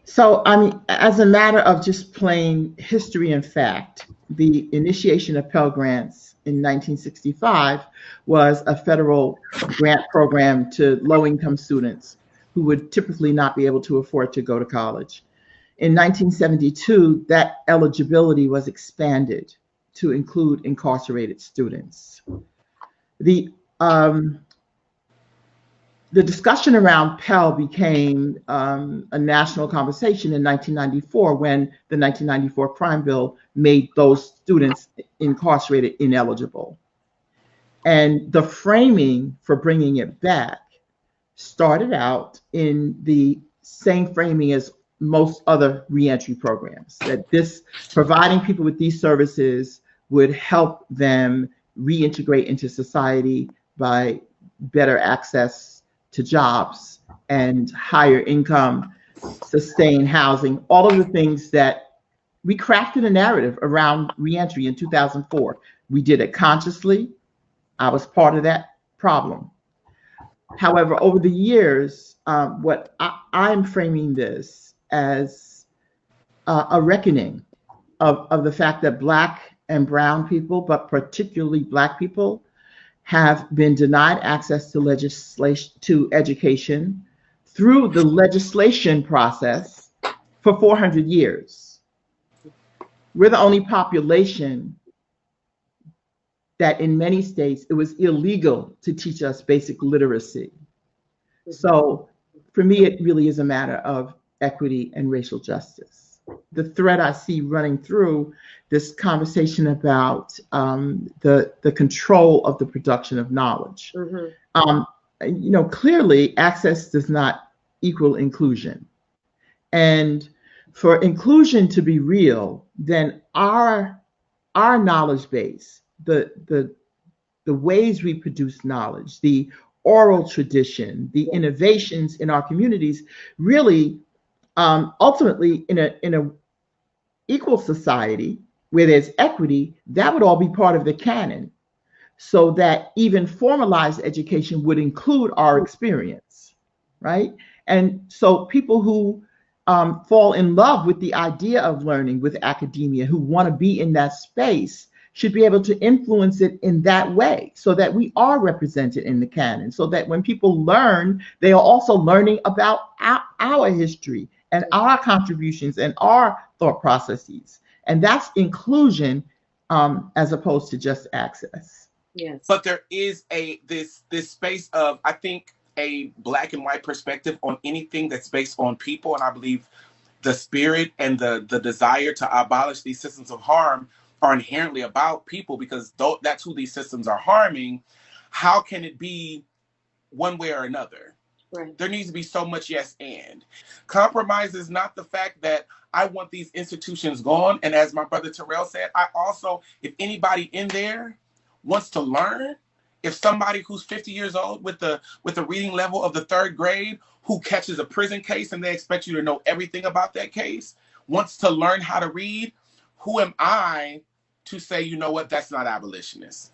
So, I mean, as a matter of just plain history and fact, the initiation of Pell Grants in 1965 was a federal grant program to low-income students who would typically not be able to afford to go to college. In 1972, that eligibility was expanded to include incarcerated students. The um, the discussion around Pell became a national conversation in 1994 when the 1994 crime bill made those students incarcerated ineligible. And the framing for bringing it back started out in the same framing as most other reentry programs, that this providing people with these services would help them reintegrate into society by better access to jobs and higher income, sustained housing, all of the things that we crafted a narrative around reentry in 2004. We did it consciously. I was part of that problem. However, over the years, I'm framing this as a reckoning of the fact that Black and brown people, but particularly Black people, have been denied access to legislation, to education through the legislation process for 400 years. We're the only population that in many states it was illegal to teach us basic literacy. So for me, it really is a matter of equity and racial justice. The thread I see running through this conversation about the control of the production of knowledge. Clearly access does not equal inclusion. And for inclusion to be real, then our knowledge base, the ways we produce knowledge, the oral tradition, the innovations in our communities, really ultimately in a equal society where there's equity, that would all be part of the canon, so that even formalized education would include our experience, right? And so people who fall in love with the idea of learning with academia, who want to be in that space, should be able to influence it in that way, so that we are represented in the canon, so that when people learn, they are also learning about our history and our contributions and our thought processes. And that's inclusion as opposed to just access. Yes. But there is this space of, I think, a Black and white perspective on anything that's based on people. And I believe the spirit and the desire to abolish these systems of harm are inherently about people, because that's who these systems are harming. How can it be one way or another? Right. There needs to be so much yes and. Compromise is not the fact that I want these institutions gone. And as my brother Terrell said, I also, if anybody in there wants to learn, if somebody who's 50 years old with the reading level of the 3rd grade who catches a prison case and they expect you to know everything about that case, wants to learn how to read, who am I to say, you know what, that's not abolitionist?